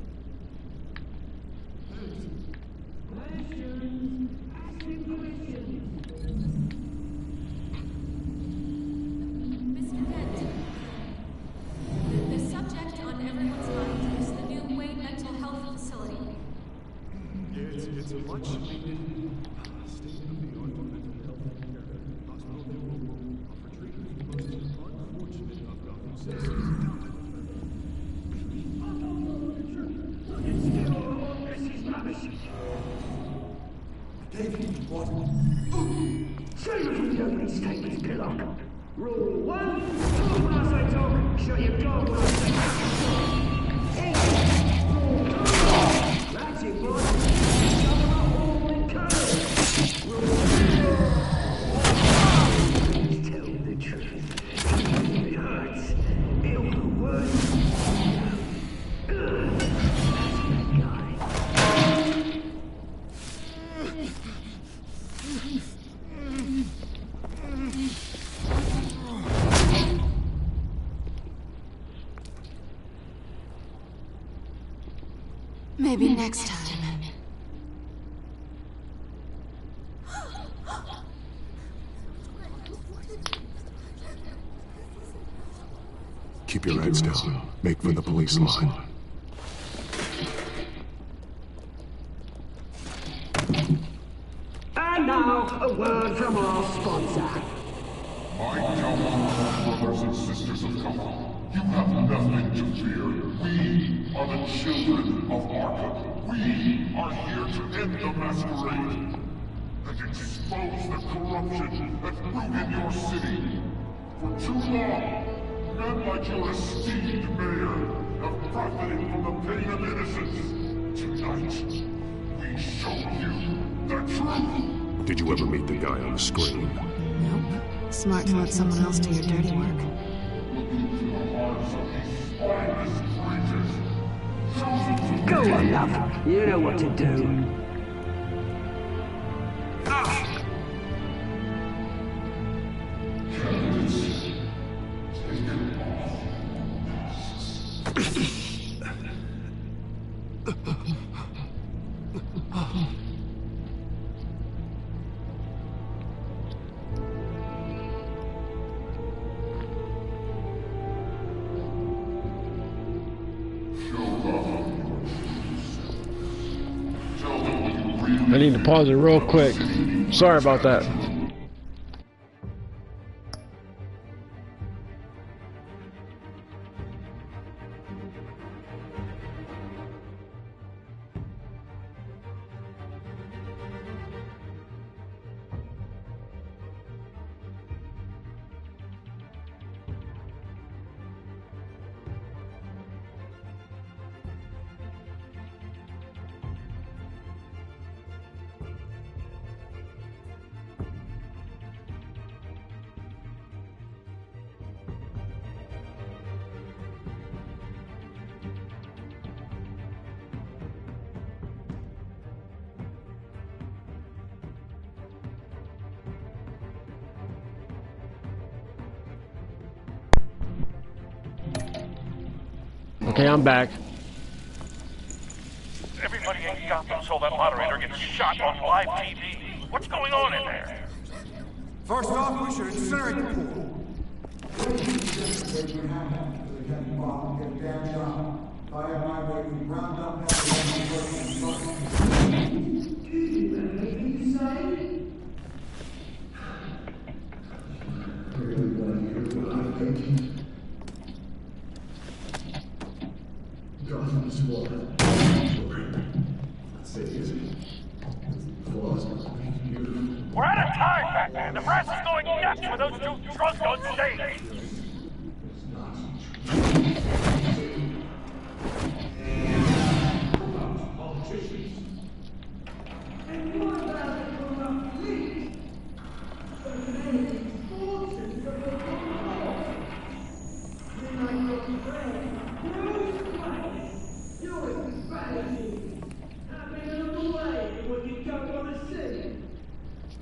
Questions. Asking questions. Mr. Kent, the subject on everyone's mind is the new Wayne Mental Health Facility. It's a much needed state-of-the-art mental health care hospital that will offer treatment for the most unfortunate of Gotham citizens. David, what? Save it from the opening statements, Pillock. Rule 1, talk when I say talk, shut your door when I say talk. That's it, boys. Tell the truth. It hurts. It'll be worse. Good. That's the guy. Maybe next time. Keep your heads down. Make for the police line. And now, a word from our sponsor. My Calvin brothers and sisters of Calvin, you have nothing to fear. We are the children of Arkham. We are here to end the masquerade and expose the corruption that rooted your city. For too long, men like your esteemed mayor have profited from the pain of innocence. Tonight, we show you the truth. Did you ever meet the guy on the screen? Nope. Smart to let someone else do your dirty work. Go on, love. You know what to do. I need to pause it real quick. Sorry about that. Okay, I'm back. Everybody in Gotham saw that moderator get shot on live TV. What's going on in there? First off, we should incinerate the pool. time, Batman! The press is going nuts with those two drunks on stage!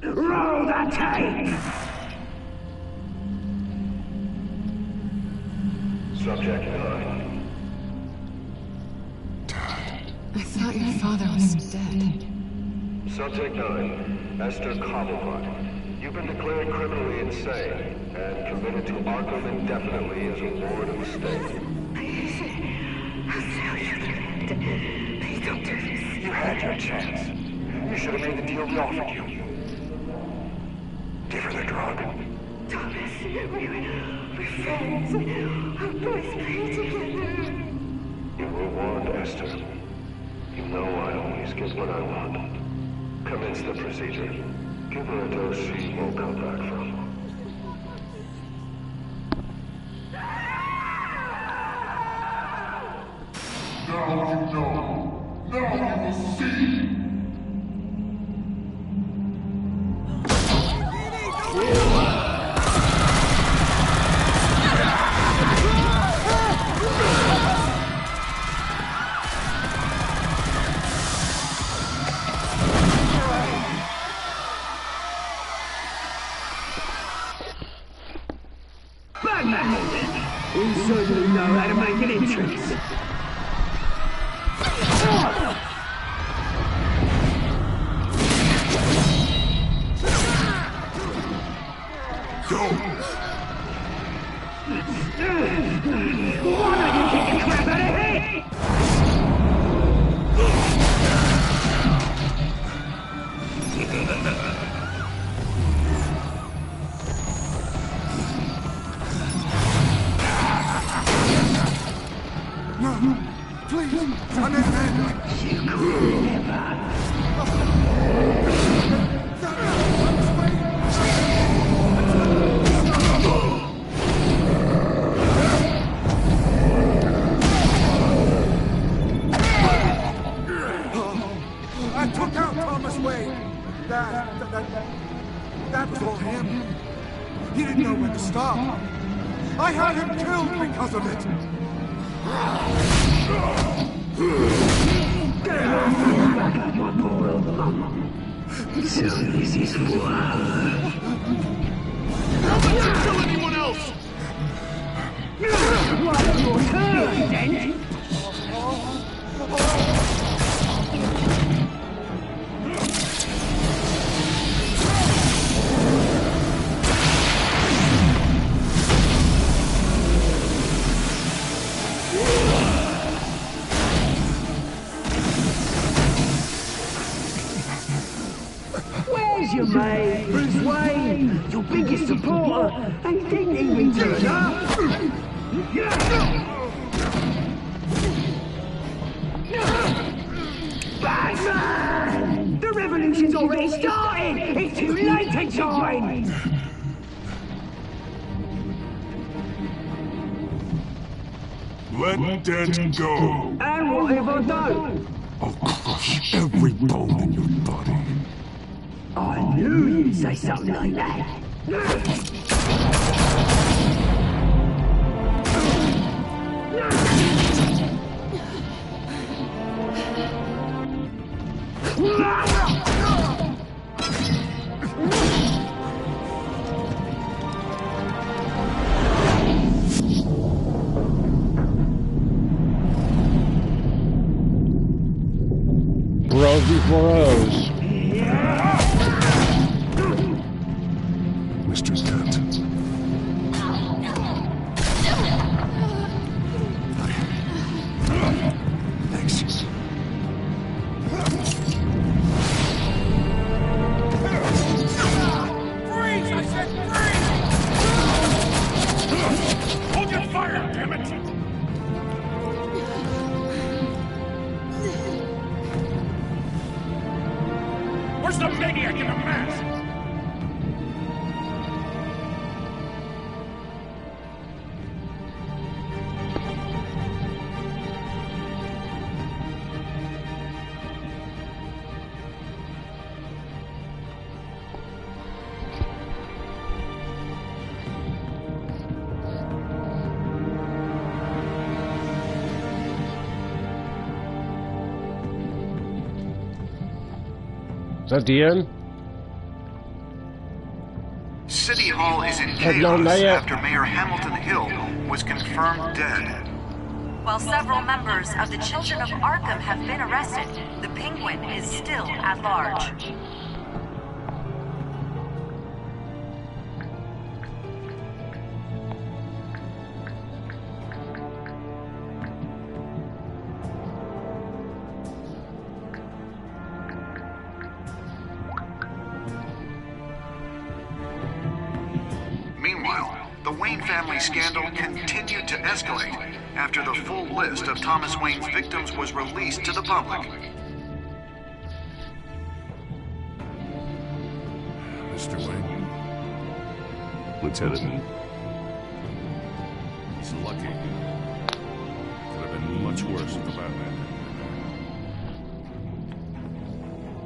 Roll the tape! Subject 9. I thought your father was dead. Subject 9, Esther Cobblepot. You've been declared criminally insane and committed to Arkham indefinitely as a ward of the state. Please don't do this. You had your chance. You should have made the deal we offered you. Give her the drug. Thomas, we're friends. Our boys play together. You were warned, Esther. You know I always get what I want. Commence the procedure. Give her a dose she won't come back from. Now you know. Now you will see. We certainly know how to make an entrance. Why don't you kick the crap out of here? No, please, I'm in bed. You could never. I took out Thomas Wayne. That was all him. He didn't know when to stop. I had him killed because of it. Back up my poor old mum. So this is for her. Don't let you kill anyone else! Well, your turn, then. Where's your mate, Bruce Wayne? Your biggest supporter, and he didn't even turn up. Batman! The revolution's already started! It's too late to join! Let Dent go. And what have I done? I'll crush every bone in your body. I knew you'd say something like that. Bros before O's. Mr. Dent. Thanks. Freeze! I said freeze! Hold your fire, damn it! that the end? City Hall is in No, chaos not yet. after Mayor Hamilton Hill was confirmed dead. While several members of the Children of Arkham have been arrested, the Penguin is still at large. Meanwhile, the Wayne family scandal continued to escalate after the full list of Thomas Wayne's victims was released to the public. Mr. Wayne? Lieutenant. He's lucky. Could have been much worse if the Batman hadn't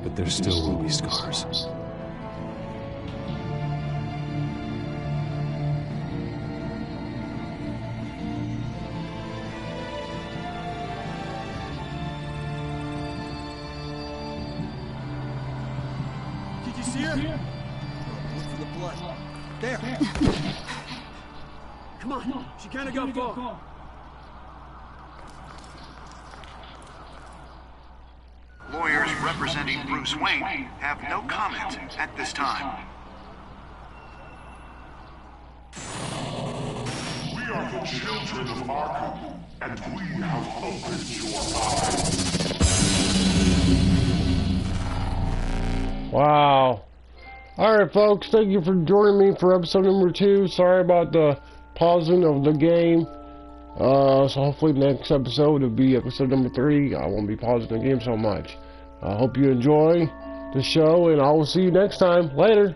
been But there still will be scars. Did you see her? Look for the blood. There. Come on. She can't have gone far. Lawyers representing Bruce Wayne have no comment at this time. We are the children of Arkham, and we have opened your eyes. Wow. Alright folks, thank you for joining me for episode number 2. Sorry about the pausing of the game. So hopefully next episode will be episode number 3. I won't be pausing the game so much. I hope you enjoy the show, and I will see you next time. Later.